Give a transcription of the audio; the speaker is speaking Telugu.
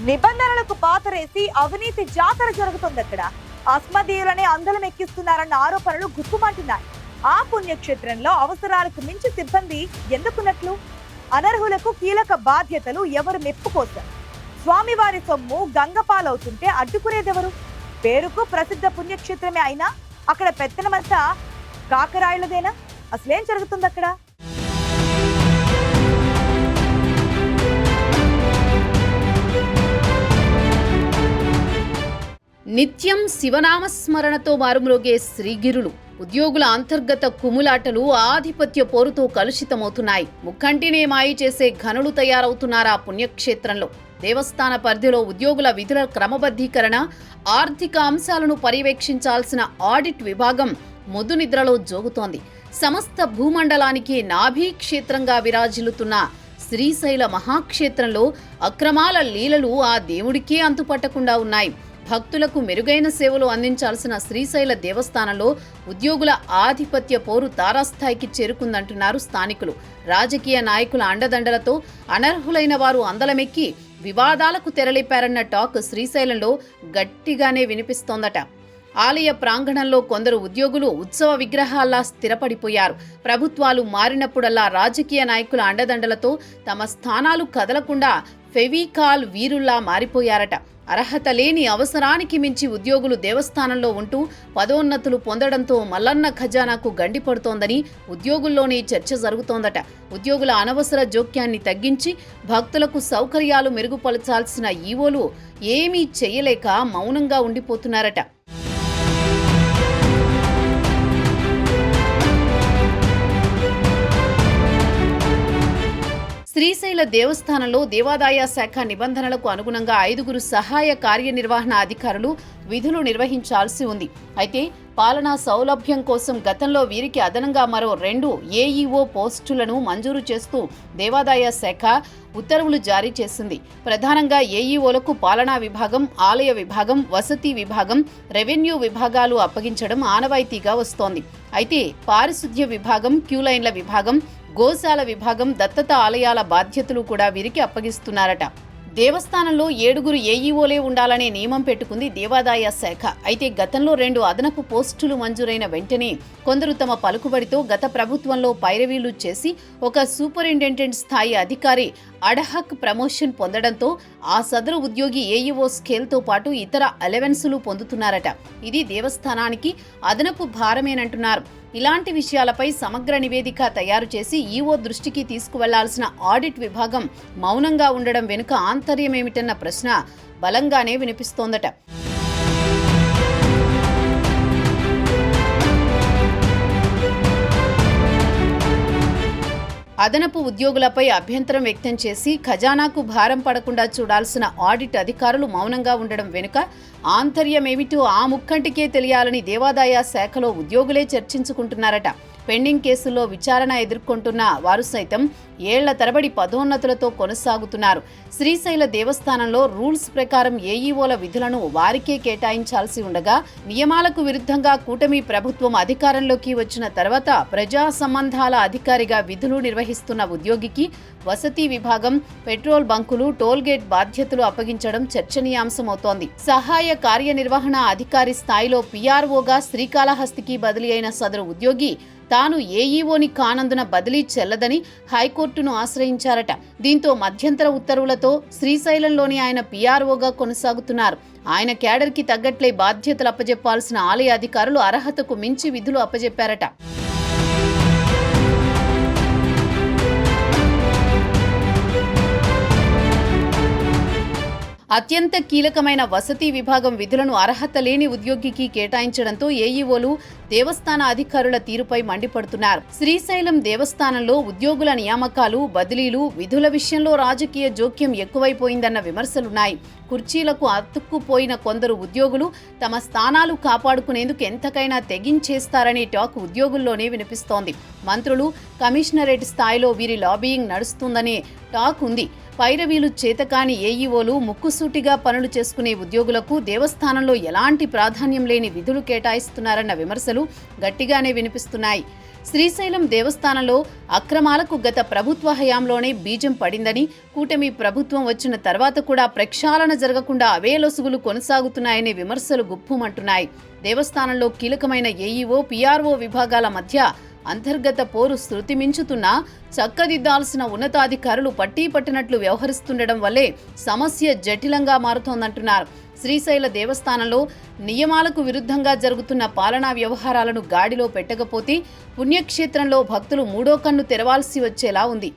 నిబంధనలకు పాతరేసి అవినీతి జాతర జరుగుతుంది. అక్కడ అస్మదీయులనే అందలం ఎక్కిస్తున్నారన్న ఆరోపణలు గుప్పుమంటున్నాయి. ఆ పుణ్యక్షేత్రంలో అవసరాలకు మించి సిబ్బంది ఎందుకున్నట్లు? అనర్హులకు కీలక బాధ్యతలు ఎవరు మెప్పు కోసం? స్వామివారి సొమ్ము గంగపాలవుతుంటే అడ్డుకునేదెవరు? పేరుకు ప్రసిద్ధ పుణ్యక్షేత్రమే అయినా అక్కడ పెత్తనమంతా కాకరాయులదేనా? అసలేం జరుగుతుంది అక్కడ? నిత్యం శివనామస్మరణతో మారుమ్రోగే శ్రీగిరులు, ఉద్యోగుల అంతర్గత కుములాటలు ఆధిపత్య పోరుతో కలుషితమవుతున్నాయి. ముక్కంటినే మాయి చేసే ఘనులు తయారవుతున్నారా పుణ్యక్షేత్రంలో? దేవస్థాన పరిధిలో ఉద్యోగుల విధుల క్రమబద్ధీకరణ, ఆర్థిక అంశాలను పర్యవేక్షించాల్సిన ఆడిట్ విభాగం మొద్దు నిద్రలో జోగుతోంది. సమస్త భూమండలానికి నాభీ క్షేత్రంగా విరాజిల్లుతున్న శ్రీశైల మహాక్షేత్రంలో అక్రమాల లీలలు ఆ దేవుడికే అంతుపట్టకుండా ఉన్నాయి. భక్తులకు మెరుగైన సేవలు అందించాల్సిన శ్రీశైల దేవస్థానంలో ఉద్యోగుల ఆధిపత్య పోరు తారాస్థాయికి చేరుకుందంటున్నారు స్థానికులు. రాజకీయ నాయకుల అండదండలతో అనర్హులైన వారు అందలమెక్కి వివాదాలకు తెరలేపారన్న టాక్ శ్రీశైలంలో గట్టిగానే వినిపిస్తోందట. ఆలయ ప్రాంగణంలో కొందరు ఉద్యోగులు ఉత్సవ విగ్రహాల్లా స్థిరపడిపోయారు. ప్రభుత్వాలు మారినప్పుడల్లా రాజకీయ నాయకుల అండదండలతో తమ స్థానాలు కదలకుండా ఫెవికాల్ వీరుల్లా మారిపోయారట. అర్హత లేని అవసరానికి మించి ఉద్యోగులు దేవస్థానంలో ఉంటూ పదోన్నతులు పొందడంతో మల్లన్న ఖజానాకు గండిపడుతోందని ఉద్యోగుల్లోనే చర్చ జరుగుతోందట. ఉద్యోగుల అనవసర జోక్యాన్ని తగ్గించి భక్తులకు సౌకర్యాలు మెరుగుపరచాల్సిన ఈవోలు ఏమీ చేయలేక మౌనంగా ఉండిపోతున్నారట. శ్రీశైల దేవస్థానంలో దేవాదాయ శాఖ నిబంధనలకు అనుగుణంగా 5 సహాయ కార్యనిర్వహణ అధికారులు విధులు నిర్వహించాల్సి ఉంది. అయితే పాలనా సౌలభ్యం కోసం గతంలో వీరికి అదనంగా మరో 2 ఏఈఓ పోస్టులను మంజూరు చేస్తూ దేవాదాయ శాఖ ఉత్తర్వులు జారీ చేసింది. ప్రధానంగా ఏఈఓలకు పాలనా విభాగం, ఆలయ విభాగం, వసతి విభాగం, రెవెన్యూ విభాగాలు అప్పగించడం ఆనవాయితీగా వస్తోంది. అయితే పారిశుద్ధ్య విభాగం, క్యూలైన్ల విభాగం, గోశాల విభాగం, దత్తత ఆలయాల బాధ్యతలు కూడా వీరికి అప్పగిస్తున్నారట. దేవస్థానంలో 7 ఏఈఓలే ఉండాలనే నియమం పెట్టుకుంది దేవాదాయ శాఖ. అయితే గతంలో 2 అదనపు పోస్టులు మంజూరైన వెంటనే కొందరు తమ పలుకుబడితో గత ప్రభుత్వంలో పైరవీలు చేసి ఒక సూపరింటెండెంట్ స్థాయి అధికారి అడహక్ ప్రమోషన్ పొందడంతో ఆ సదరు ఉద్యోగి ఏఈఓ స్కేల్తో పాటు ఇతర అలవెన్సులు పొందుతున్నారట. ఇది దేవస్థానానికి అదనపు భారమేనంటున్నారు. ఇలాంటి విషయాలపై సమగ్ర నివేదిక తయారు చేసి ఈవో దృష్టికి తీసుకువెళ్లాల్సిన ఆడిట్ విభాగం మౌనంగా ఉండడం వెనుక ఆంతర్యమేమిటన్న ప్రశ్న బలంగానే వినిపిస్తోందట. అదనపు ఉద్యోగులపై అభ్యంతరం వ్యక్తం చేసి ఖజానాకు భారం పడకుండా చూడాల్సిన ఆడిట్ అధికారులు మౌనంగా ఉండడం వెనుక ఆంతర్యమేమిటో ఆ ముక్కంటికే తెలియాలని దేవాదాయ శాఖలో ఉద్యోగులే చర్చించుకుంటున్నారట. పెండింగ్ కేసుల్లో విచారణ ఎదుర్కొంటున్న వారు సైతం ఏళ్ల తరబడి పదోన్నతులతో కొనసాగుతున్నారు. శ్రీశైల దేవస్థానంలో రూల్స్ ప్రకారం ఏఈఓల విధులను వారికే కేటాయించాల్సి ఉండగా నియమాలకు విరుద్ధంగా కూటమి ప్రభుత్వం అధికారంలోకి వచ్చిన తర్వాత ప్రజా సంబంధాల అధికారిగా విధులు నిర్వహిస్తున్న ఉద్యోగికి వసతి విభాగం, పెట్రోల్ బంకులు, టోల్గేట్ బాధ్యతలు అప్పగించడం చర్చనీయాంశమవుతోంది. సహాయ కార్యనిర్వహణ అధికారి స్థాయిలో పీఆర్ఓగా శ్రీకాళహస్తికి బదిలీ అయిన సదరు ఉద్యోగి తాను ఏఈఓని కానందున బదిలీ చెల్లదని హైకోర్టును ఆశ్రయించారట. దీంతో మధ్యంతర ఉత్తర్వులతో శ్రీశైలంలోని ఆయన పీఆర్ఓగా కొనసాగుతున్నారు. ఆయన క్యాడర్కి తగ్గట్లే బాధ్యతలు అప్పజెప్పాల్సిన ఆలయ అధికారులు అర్హతకు మించి విధులు అప్పజెప్పారట. అత్యంత కీలకమైన వసతి విభాగం విధులను అర్హత లేని ఉద్యోగికి కేటాయించడంతో ఏఈఓలు దేవస్థాన అధికారుల తీరుపై మండిపడుతున్నారు. శ్రీశైలం దేవస్థానంలో ఉద్యోగుల నియామకాలు, బదిలీలు, విధుల విషయంలో రాజకీయ జోక్యం ఎక్కువైపోయిందన్న విమర్శలున్నాయి. కుర్చీలకు అతుక్కుపోయిన కొందరు ఉద్యోగులు తమ స్థానాలు కాపాడుకునేందుకు ఎంతకైనా తెగించేస్తారనే టాక్ ఉద్యోగుల్లోనే వినిపిస్తోంది. మంత్రులు, కమిషనరేట్ స్థాయిలో వీరి లాబీయింగ్ నడుస్తుందనే టాక్ ఉంది. పైరవీలు చేతకాని ఏఈఓలు ముక్కుసూటిగా పనులు చేసుకునే ఉద్యోగులకు దేవస్థానంలో ఎలాంటి ప్రాధాన్యం లేని విధులు కేటాయిస్తున్నారన్న విమర్శలు గట్టిగానే వినిపిస్తున్నాయి. శ్రీశైలం దేవస్థానంలో అక్రమాలకు గత ప్రభుత్వ హయాంలోనే బీజం పడిందని, కూటమి ప్రభుత్వం వచ్చిన తర్వాత కూడా ప్రక్షాళన జరగకుండా అవే లొసుగులు కొనసాగుతున్నాయనే విమర్శలు గుప్పుమంటున్నాయి. దేవస్థానంలో కీలకమైన ఏఈఓ, పీఆర్ఓ విభాగాల మధ్య అంతర్గత పోరు శృతి మించుతున్నా చక్కదిద్దాల్సిన ఉన్నతాధికారులు పట్టీ పట్టినట్లు వ్యవహరిస్తుండడం వల్లే సమస్య జటిలంగా మారుతోందంటున్నారు. శ్రీశైల దేవస్థానంలో నియమాలకు విరుద్ధంగా జరుగుతున్న పాలనా వ్యవహారాలను గాడిలో పెట్టకపోతే పుణ్యక్షేత్రంలో భక్తులు మూడో కన్ను తెరవాల్సి వచ్చేలా ఉంది.